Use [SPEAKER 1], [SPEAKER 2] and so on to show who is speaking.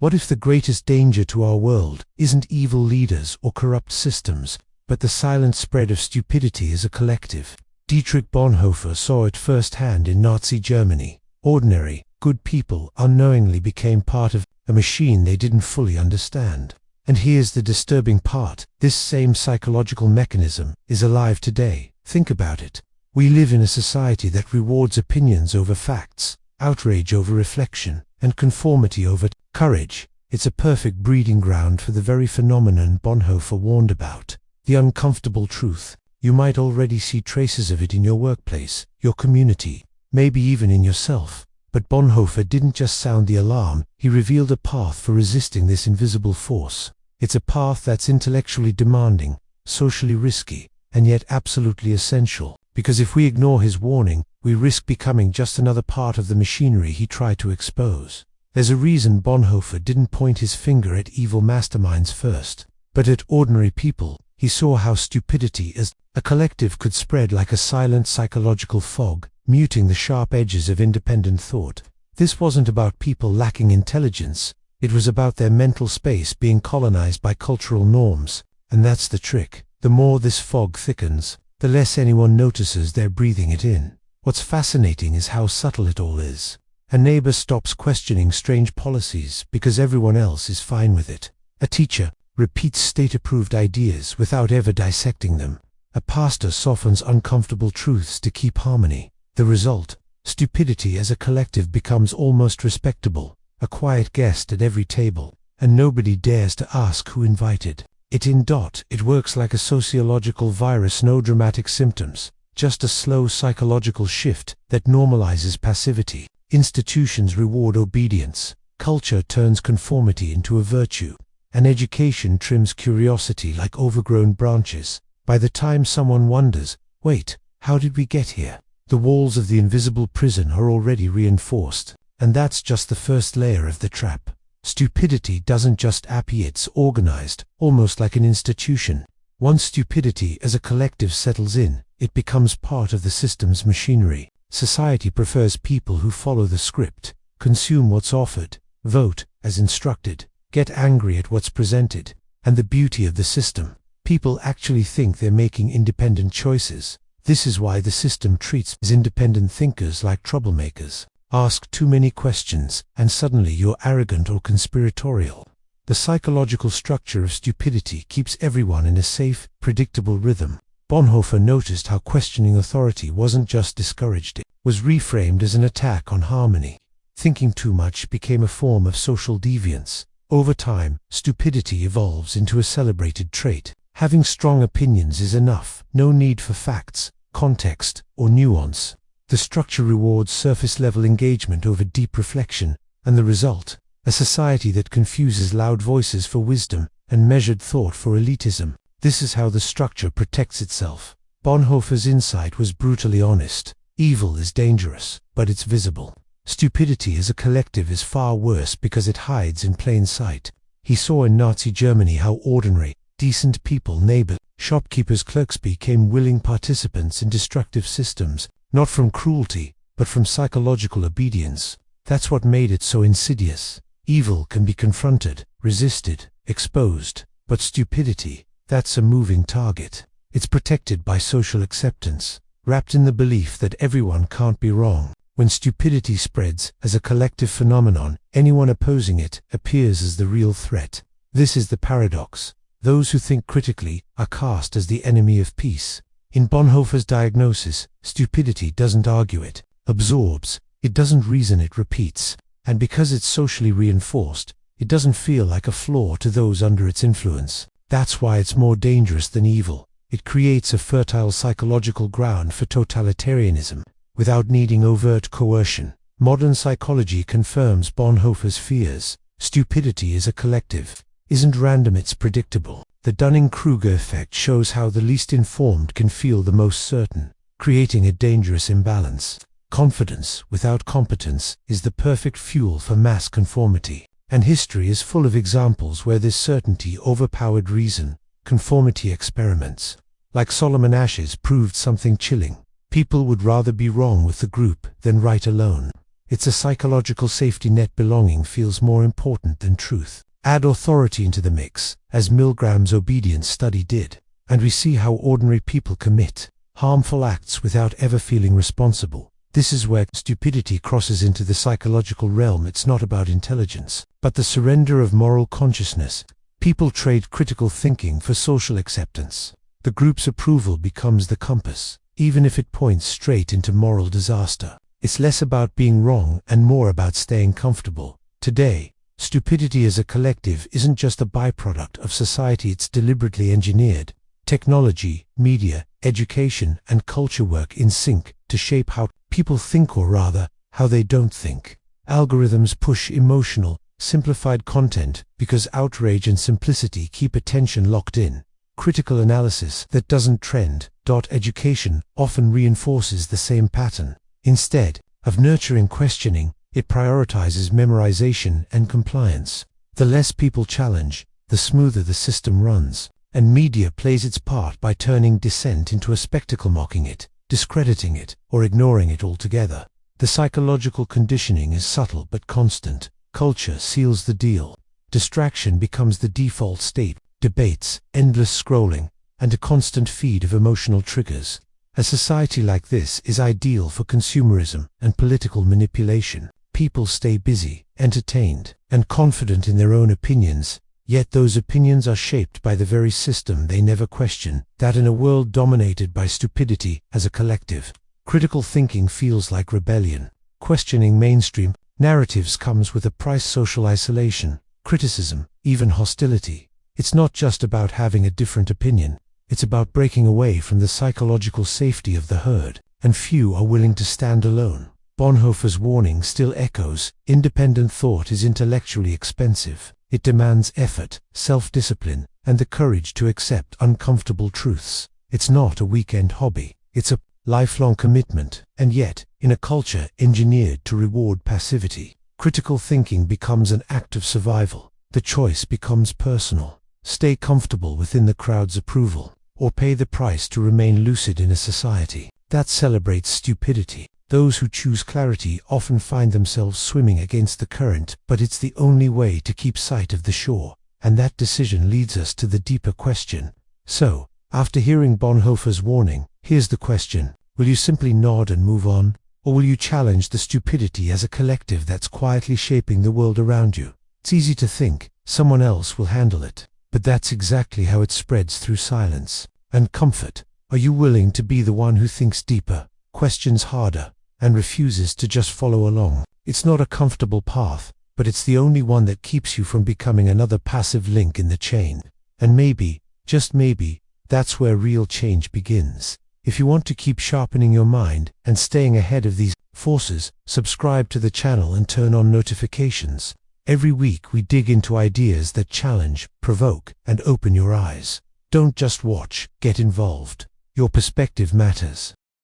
[SPEAKER 1] What if the greatest danger to our world isn't evil leaders or corrupt systems, but the silent spread of stupidity as a collective? Dietrich Bonhoeffer saw it firsthand in Nazi Germany. Ordinary, good people unknowingly became part of a machine they didn't fully understand. And here's the disturbing part: this same psychological mechanism is alive today. Think about it. We live in a society that rewards opinions over facts, outrage over reflection, and conformity over courage. It's a perfect breeding ground for the very phenomenon Bonhoeffer warned about: the uncomfortable truth. You might already see traces of it in your workplace, your community, maybe even in yourself. But Bonhoeffer didn't just sound the alarm, he revealed a path for resisting this invisible force. It's a path that's intellectually demanding, socially risky, and yet absolutely essential. Because if we ignore his warning, we risk becoming just another part of the machinery he tried to expose. There's a reason Bonhoeffer didn't point his finger at evil masterminds first, but at ordinary people. He saw how stupidity as a collective could spread like a silent psychological fog, muting the sharp edges of independent thought. This wasn't about people lacking intelligence, it was about their mental space being colonized by cultural norms. And that's the trick: the more this fog thickens, the less anyone notices they're breathing it in. What's fascinating is how subtle it all is. A neighbor stops questioning strange policies because everyone else is fine with it. A teacher repeats state-approved ideas without ever dissecting them. A pastor softens uncomfortable truths to keep harmony. The result: stupidity as a collective becomes almost respectable, a quiet guest at every table, and nobody dares to ask who invited it in. It works like a sociological virus: no dramatic symptoms, just a slow psychological shift that normalizes passivity. Institutions reward obedience, culture turns conformity into a virtue, and education trims curiosity like overgrown branches. By the time someone wonders, wait, how did we get here? The walls of the invisible prison are already reinforced. And that's just the first layer of the trap. Stupidity doesn't just appear, it's organized, almost like an institution. Once stupidity as a collective settles in, it becomes part of the system's machinery. Society prefers people who follow the script, consume what's offered, vote as instructed, get angry at what's presented. And the beauty of the system: people actually think they're making independent choices. This is why the system treats independent thinkers like troublemakers. Ask too many questions, and suddenly you're arrogant or conspiratorial. The psychological structure of stupidity keeps everyone in a safe, predictable rhythm. Bonhoeffer noticed how questioning authority wasn't just discouraged, it was reframed as an attack on harmony. Thinking too much became a form of social deviance. Over time, stupidity evolves into a celebrated trait. Having strong opinions is enough, no need for facts, context, or nuance. The structure rewards surface-level engagement over deep reflection, and the result: a society that confuses loud voices for wisdom and measured thought for elitism. This is how the structure protects itself. Bonhoeffer's insight was brutally honest. Evil is dangerous, but it's visible. Stupidity as a collective is far worse because it hides in plain sight. He saw in Nazi Germany how ordinary, decent people, neighbors, shopkeepers, clerks became willing participants in destructive systems, not from cruelty, but from psychological obedience. That's what made it so insidious. Evil can be confronted, resisted, exposed, but stupidity, that's a moving target. It's protected by social acceptance, wrapped in the belief that everyone can't be wrong. When stupidity spreads as a collective phenomenon, anyone opposing it appears as the real threat. This is the paradox. Those who think critically are cast as the enemy of peace. In Bonhoeffer's diagnosis, stupidity doesn't argue, it absorbs. It doesn't reason, it repeats. And because it's socially reinforced, it doesn't feel like a flaw to those under its influence. That's why it's more dangerous than evil. It creates a fertile psychological ground for totalitarianism, without needing overt coercion. Modern psychology confirms Bonhoeffer's fears. Stupidity is a collective, isn't random, it's predictable. The Dunning-Kruger effect shows how the least informed can feel the most certain, creating a dangerous imbalance. Confidence without competence is the perfect fuel for mass conformity, and history is full of examples where this certainty overpowered reason. Conformity experiments, like Solomon Asch's, proved something chilling. People would rather be wrong with the group than right alone. It's a psychological safety net. Belonging feels more important than truth. Add authority into the mix, as Milgram's obedience study did, and we see how ordinary people commit harmful acts without ever feeling responsible. This is where stupidity crosses into the psychological realm. It's not about intelligence, but the surrender of moral consciousness. People trade critical thinking for social acceptance. The group's approval becomes the compass, even if it points straight into moral disaster. It's less about being wrong and more about staying comfortable. Today, stupidity as a collective isn't just a byproduct of society, it's deliberately engineered. Technology, media, education, and culture work in sync to shape how people think, or rather, how they don't think. Algorithms push emotional, simplified content because outrage and simplicity keep attention locked in. Critical analysis that doesn't trend. Education often reinforces the same pattern. Instead of nurturing questioning, it prioritizes memorization and compliance. The less people challenge, the smoother the system runs. And media plays its part by turning dissent into a spectacle, mocking it, discrediting it, or ignoring it altogether. The psychological conditioning is subtle but constant. Culture seals the deal. Distraction becomes the default state. Debates, endless scrolling, and a constant feed of emotional triggers. A society like this is ideal for consumerism and political manipulation. People stay busy, entertained, and confident in their own opinions, yet those opinions are shaped by the very system they never question. That in a world dominated by stupidity as a collective, critical thinking feels like rebellion. Questioning mainstream narratives comes with a price: social isolation, criticism, even hostility. It's not just about having a different opinion. It's about breaking away from the psychological safety of the herd, and few are willing to stand alone. Bonhoeffer's warning still echoes. Independent thought is intellectually expensive. It demands effort, self-discipline, and the courage to accept uncomfortable truths. It's not a weekend hobby. It's a lifelong commitment. And yet, in a culture engineered to reward passivity, critical thinking becomes an act of survival. The choice becomes personal. Stay comfortable within the crowd's approval, or pay the price to remain lucid in a society that celebrates stupidity. Those who choose clarity often find themselves swimming against the current, but it's the only way to keep sight of the shore. And that decision leads us to the deeper question. So, after hearing Bonhoeffer's warning, here's the question: will you simply nod and move on? Or will you challenge the stupidity as a collective that's quietly shaping the world around you? It's easy to think someone else will handle it, but that's exactly how it spreads through silence and comfort. Are you willing to be the one who thinks deeper, questions harder, and refuses to just follow along? It's not a comfortable path, but it's the only one that keeps you from becoming another passive link in the chain. And maybe, just maybe, that's where real change begins. If you want to keep sharpening your mind and staying ahead of these forces, subscribe to the channel and turn on notifications. Every week we dig into ideas that challenge, provoke, and open your eyes. Don't just watch, get involved. Your perspective matters.